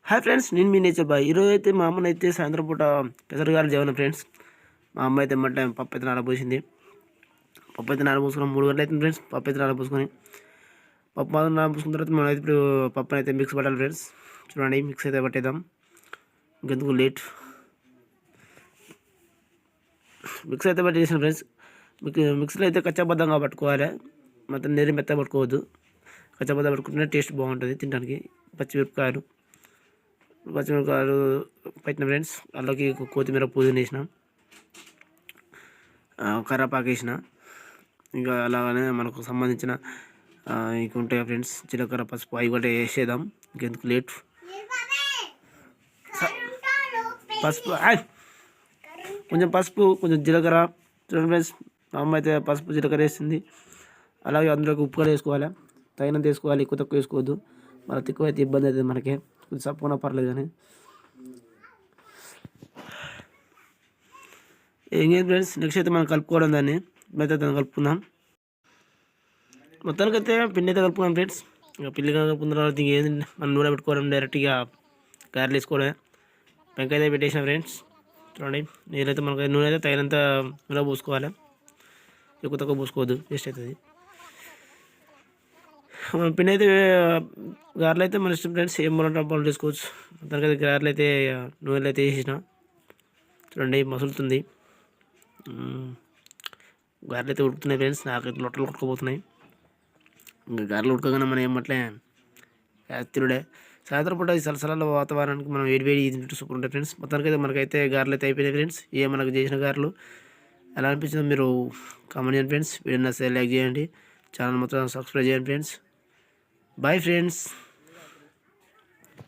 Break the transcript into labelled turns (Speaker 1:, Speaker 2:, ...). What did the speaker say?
Speaker 1: Hi friends, నేను మీ nature bye. ఈరోజు అయితే మా అమ్మనైతే సాయంత్రం పూట పెసరగారు జీవనం ఫ్రెండ్స్. మా అమ్మ అయితే మట్ట పప్పు అయితే నానబోసింది. పప్పు అయితే నానబోసుకున్నాం 3 గంటలు అవుతుంది ఫ్రెండ్స్. పప్పు అయితే నానబోసుకొని పప్పు మాత్రం నానబోసుకున్న తర్వాత మనం అయితే ఇప్పుడు పప్పుని అయితే మిక్స్ పట్టాలి ఫ్రెండ్స్. చూడండి, మిక్స్ అయితే పట్టేద్దాం. ఇంకెందుకు లేట్. మిక్స్ అయితే పట్టేసాను ఫ్రెండ్స్. మిక్సీలో అయితే కచ్చాబద్ధంగా పట్టుకోవాలి, మొత్తం నెరి మెత్త పట్టుకోవద్దు. కచ్చాబద్ధంగా పట్టుకుంటేనే టేస్ట్ బాగుంటుంది తినడానికి. పచ్చిమిరపకాయలు పెట్టిన ఫ్రెండ్స్. అందులోకి కొత్తిమీర పుదీనా వేసిన, కరివేపాకు వేసిన. ఇంకా అలాగనే మనకు సంబంధించిన ఇంకా ఉంటాయి ఫ్రెండ్స్, జీలకర్ర, పసుపు అవి కూడా వేసేద్దాం. ఇంకెందుకు లేట్. పసుపు, కొంచెం పసుపు, కొంచెం జీలకర్ర. చూడండి ఫ్రెండ్స్, మా అమ్మ అయితే పసుపు జీలకర్ర వేస్తుంది. అలాగే అందులోకి ఉప్పు కూడా వేసుకోవాలి, తగినంత వేసుకోవాలి, ఎక్కువ తక్కువ వేసుకోవద్దు. మన తక్కువ అయితే ఇబ్బంది అవుతుంది మనకి. కొంచెం సప్పున పర్లేదు కానీ ఏం లేదు ఫ్రెండ్స్. నెక్స్ట్ అయితే మనం కలుపుకోవడం, దాన్ని కలుపుకుందాం. మొత్తానికి అయితే పిండి అయితే కలుపుకున్నాం ఫ్రెండ్స్. ఇక పిండి కలుపుకున్న తర్వాత ఇంకేంది, మనం నూనె పెట్టుకోవడం, డైరెక్ట్గా గారెలు వేసుకోవడమే. పెంకాయ అయితే పెట్టేసిన ఫ్రెండ్స్. చూడండి, నీళ్ళైతే మనకి నూనె అయితే తగినంత నూనె పోసుకోవాలి, ఎక్కువ తక్కువ పోసుకోవద్దు, వేస్ట్ అవుతుంది. పిండి అయితే గారెలు అయితే మన ఇష్టం ఫ్రెండ్స్, ఏం పనులు చేసుకోవచ్చు. మొత్తానికి అయితే గారెలు అయితే నూనెలు అయితే వేసేసిన. చూడండి, మసులుతుంది. గారెలు అయితే ఉడుకుతున్నాయి ఫ్రెండ్స్. నాకైతే లొట్టలు కొట్టుకోబోతున్నాయి. ఇంకా గారెలు ఉడకగానే మనం ఏమట్లే తినుడే. సాయంత్రం పూట సలసల వాతావరణానికి మనం వేడి తింటూ సూపర్ ఉంటాయి ఫ్రెండ్స్. మొత్తానికి అయితే మనకైతే గారెలు అయితే అయిపోయినాయి ఫ్రెండ్స్. మనకు చేసిన గారెలు ఎలా అనిపించిందో మీరు కామెంట్ చేయండి ఫ్రెండ్స్. వీడియో నచ్చితే లైక్ చేయండి, ఛానల్ మొత్తం సబ్స్క్రైబ్ చేయండి ఫ్రెండ్స్. Bye friends.